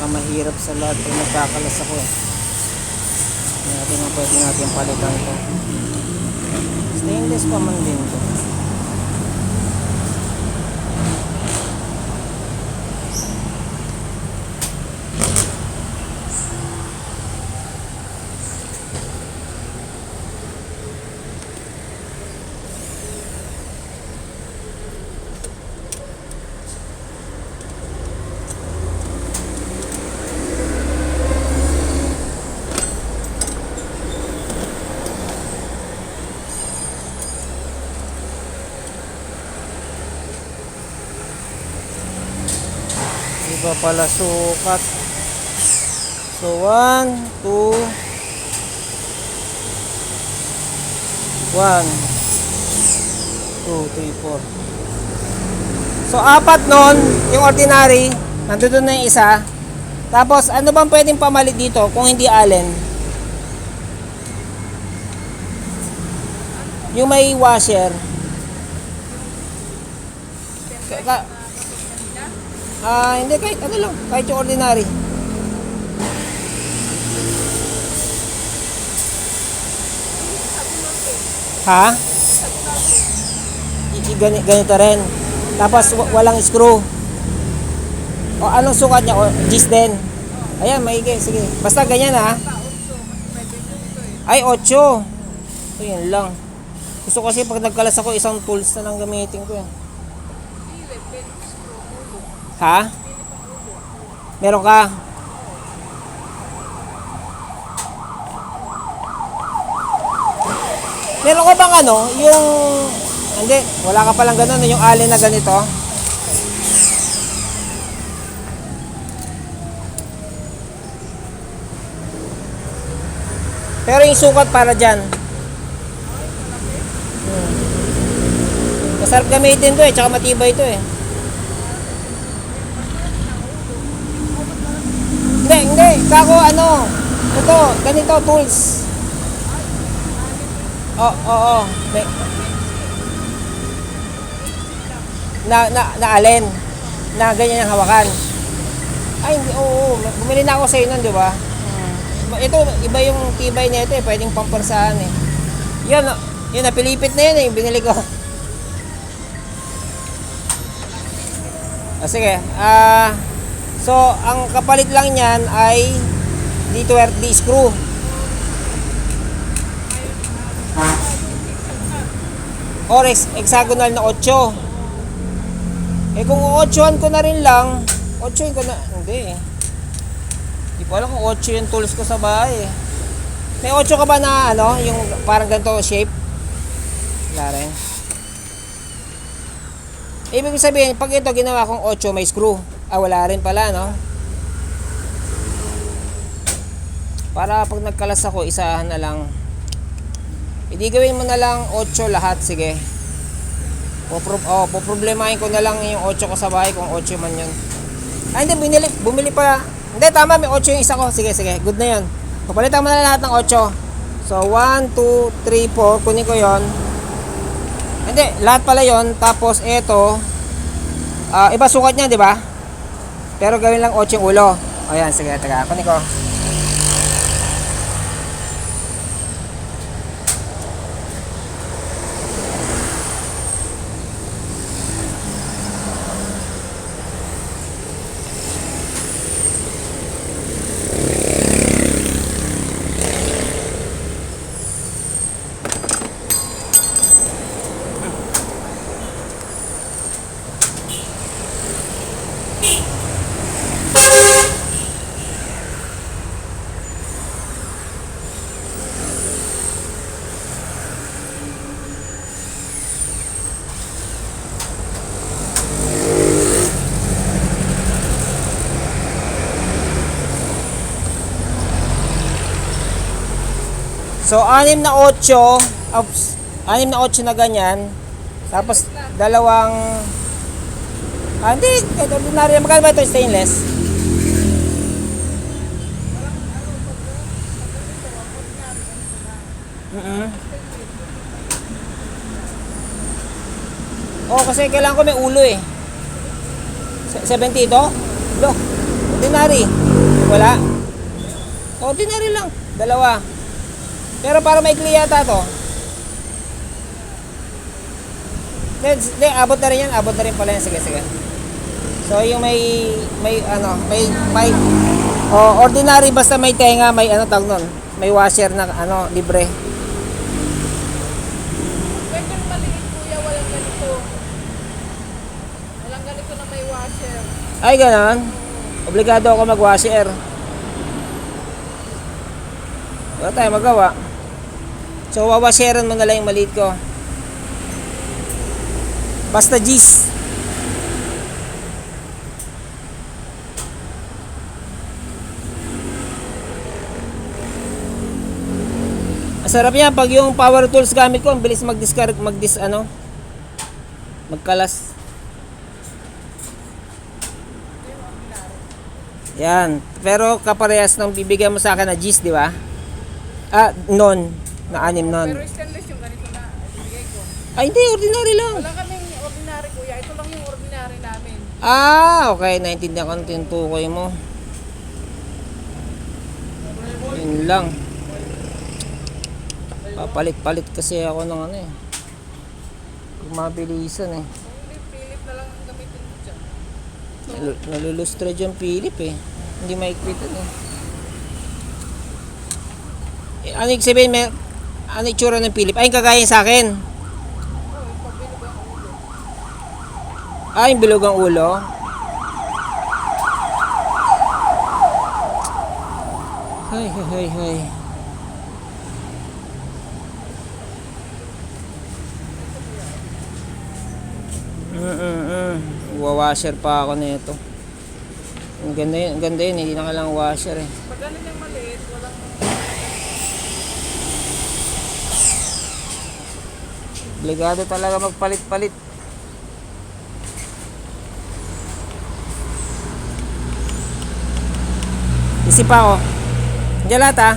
pinakamahirap sa lahat pag nagkakalas ako eh. Hindi natin ang pwede natin palitan to. Stainless pa man din to. Iba pala sukat. So 1, 2 1 2, 3, 4. So apat nun, yung ordinary, nandun na yung isa. Tapos ano bang pwedeng pamalit dito kung hindi allen? Yung may washer. Hindi, kahit ano lang, kahit yung ordinary. Ha? Ganito rin. Tapos walang screw. O anong sukat niya? O gis din. Ayan, maigi, sige. Basta ganyan ha. Ay, 8. So yun lang. Gusto kasi pag nagkalas ako, isang tools na lang gamitin ko yan. Ha? Meron ka? Meron ka bang ano? Yung... Hindi, wala ka palang ganun. Yung allen na ganito. Pero yung sukat para dyan. Masarap gamitin to eh. Tsaka matibay to eh. Hindi. Kako ano, ito, ganito, tools. Oo. Na allen. Na ganyan ang hawakan. Ay, hindi, oo. Bumili na ako sa nun, di ba? Ito, iba yung tibay nito eh. Pwedeng pampersahan eh. Yun, napilipit na yun eh. Binili ko. Sige. So, ang kapalit lang niyan ay D20 screw. Or hexagonal na 8. Eh kung 8-an ko na rin lang, 8-in ko na, hindi eh. Hindi ko alam kung 8 yung tools ko sa bahay eh. May 8 ka ba na ano, yung parang ganito shape? Wala rin. Ibig sabihin, pag ito ginawa kong 8, may screw. Wala rin pala, no? Para pag nagkalas ako, isahan na lang. Hindi gawin mo na lang 8 lahat, sige. Poproblemahin ko na lang yung 8 ko sa bahay kung 8 man yun. Hindi, bumili pa. Hindi, tama, may 8 yung isa ko. Sige, good na yun. Papalitan mo na lahat ng 8. So, 1, 2, 3, 4. Kunin ko yun. Hindi, lahat pala yun. Tapos, ito. Iba sukat niya, di ba? Pero gawin lang 8 yung ulo. Ayan, sige, taga. Kunin ko. So, 6 na 8 na ganyan. Tapos, dalawang... hindi. Ito, ordinary. Magkano ba ito? Stainless? Kasi kailangan ko may ulo eh. 70 ito? Look. Ordinary. Wala. Ordinary lang. Dalawa. Pero para maikli yata to. Hindi, abot na rin yan. Abot na rin pala yan. Sige, sige. So, yung may ordinary basta may tenga, may ano tawag nun. May washer na libre. Pwede maliit kuya, walang ganito. Walang ganito na may washer. Ay, ganon. Obligado ako mag-washer. Wala tayo magawa. So, wawasheran mo na lang yung maliit ko. Basta G's. Masarap yan pag yung power tools gamit ko, ang bilis magkalas. Yan. Pero kaparehas ng bibigyan mo sa akin na G's, di ba? Non. Na 6 non. Pero stainless yung ganito na ibigay ko. Ay, hindi. Ordinary lang. Wala kaming ordinary kuya. Ito lang yung ordinary namin. Okay. Naintindihan ko ng tinutukoy mo. Yun lang. Papalit-palit kasi ako ng mabilisan eh. Hindi, Philip na lang ang gamitin mo dyan. Nalulustre dyan Philip eh. Hindi maikpitan eh. Ano yung sabihin, ano yung tsura ng Philip? Ay, yung kagaya sa akin. Yung bilog ang ulo. Hay. Washer pa ako nito. Ang ganda yun, hindi na kailangang washer eh. Pag ganun yung maliit, walang... Obligado talaga magpalit-palit. Isip pa ako. Diyan lahat ah.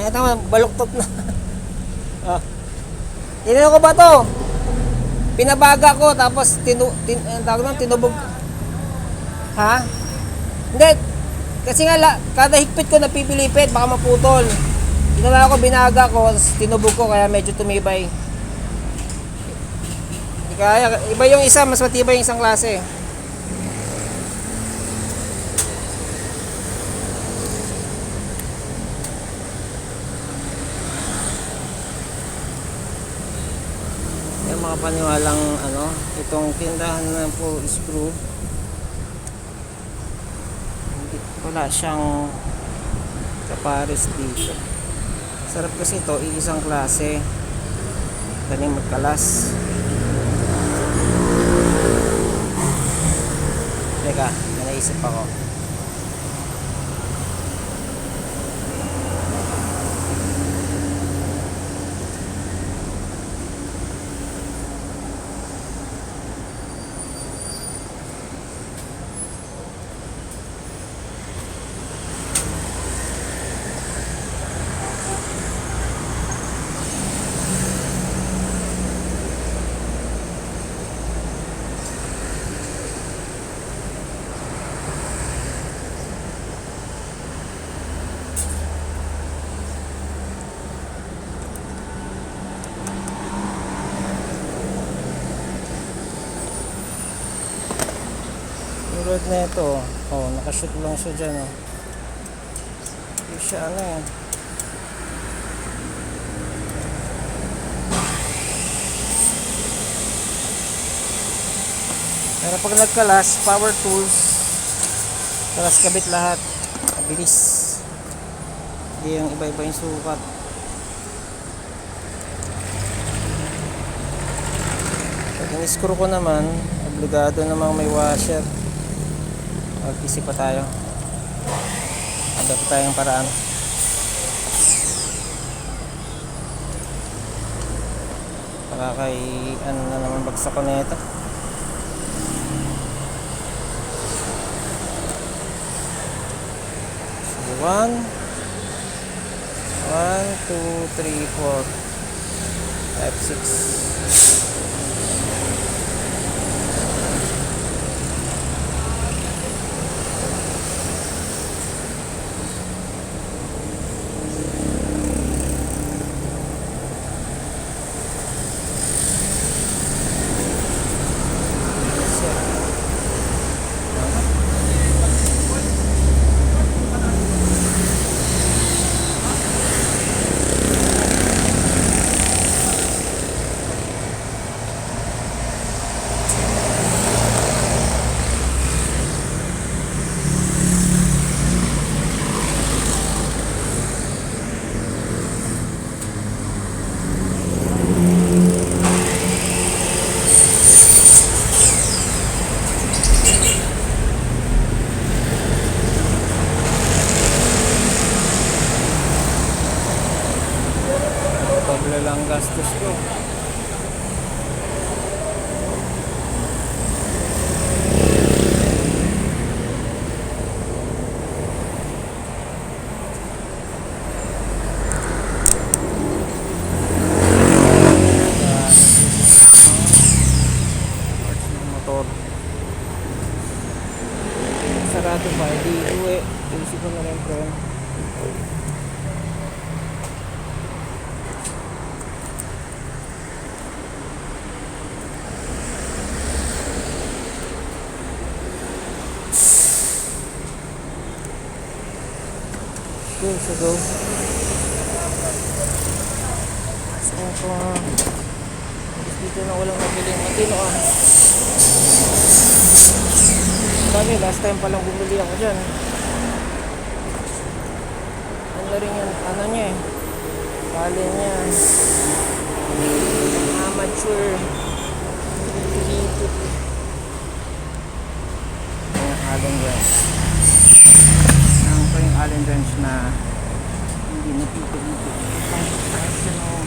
Ay, tama, baluktot na. Tinino ko ba to? Pinabaga ko, tapos tinubog. Ha? Hindi. Kasi nga, kada higpit ko napipilipit, baka maputol. Ginawa ko, binaga ko, tapos tinubog ko, kaya medyo tumibay. Kaya, iba yung isa, mas matibay yung isang klase. Yung mga paniwalang itong tindahan ng full screw, wala siyang kapares dito. Sarap kasi ito, iisang klase, galing magkalas. Teka, may naisip ako. Tulad na ito, nakashoot lang siya dyan, Hindi siya Pero pag nagkalas, power tools, kalas kabit lahat, mabilis. Hindi yung iba-iba yung sukat. Pag in-screw ko naman, obligado namang may washer. Mag-isip pa tayo. Handa pa tayong paraan. Para kay na naman bagsak ko na ito. 1, 2, 3, 4, 5, 6. Doble lang gastos ko. Parts ng motor. Sarado pa, hindi uwi. Isip ko na rin ko. So go. So dito na walang nabili matino ah. Sabi last time palang bumili ako dyan. Ano rin yan, ano niya eh. Bali niya. Amateur. Dito. Yung Allen wrench. Ang pa yung Allen wrench na hindi napipilipit. Ayos yun o.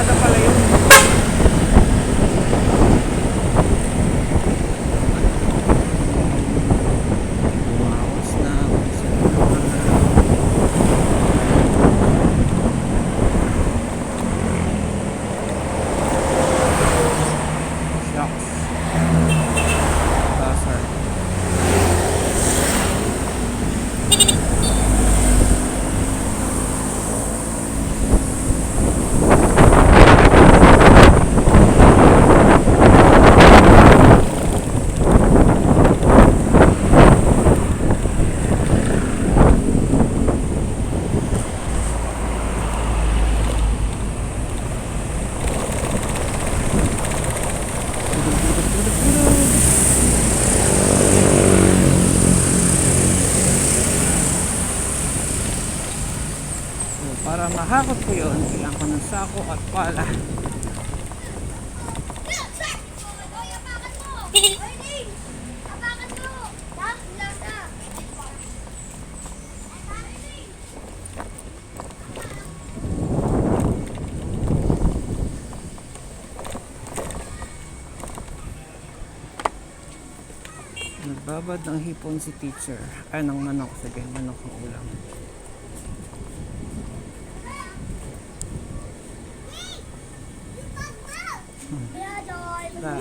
kalsada pala yun. Bumawas na. Shucks. Buzzer. So, para mahakot ko yun, kailangan ko ng sako at pala. Nagbabad ng hipon si teacher. Ay, ng manok. Sige, manok ang ulam. Ba?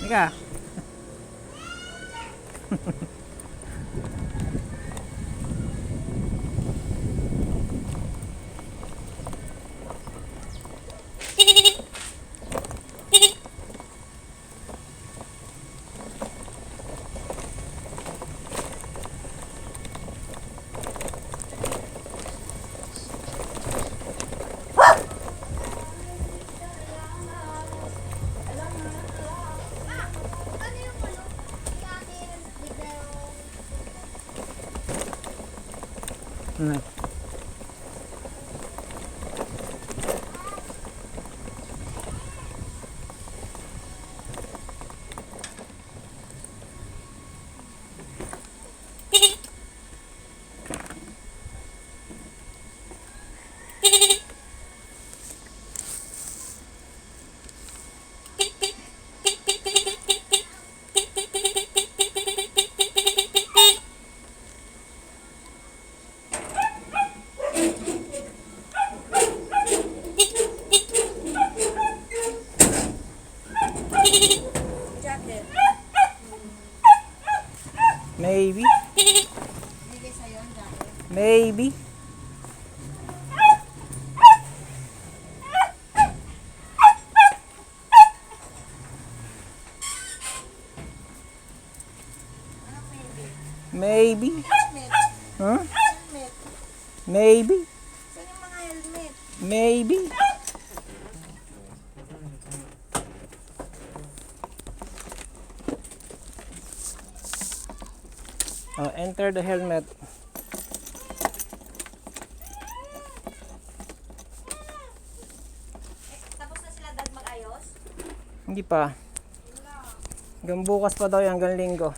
Ika. Ano? Maybe. Maybe. Maybe. Huh? Maybe. Saan yung mga helmet? Maybe. Oh, enter the helmet. Tapos na sila dad mag-ayos? Hindi pa. Hanggang bukas pa daw yan, hanggang linggo.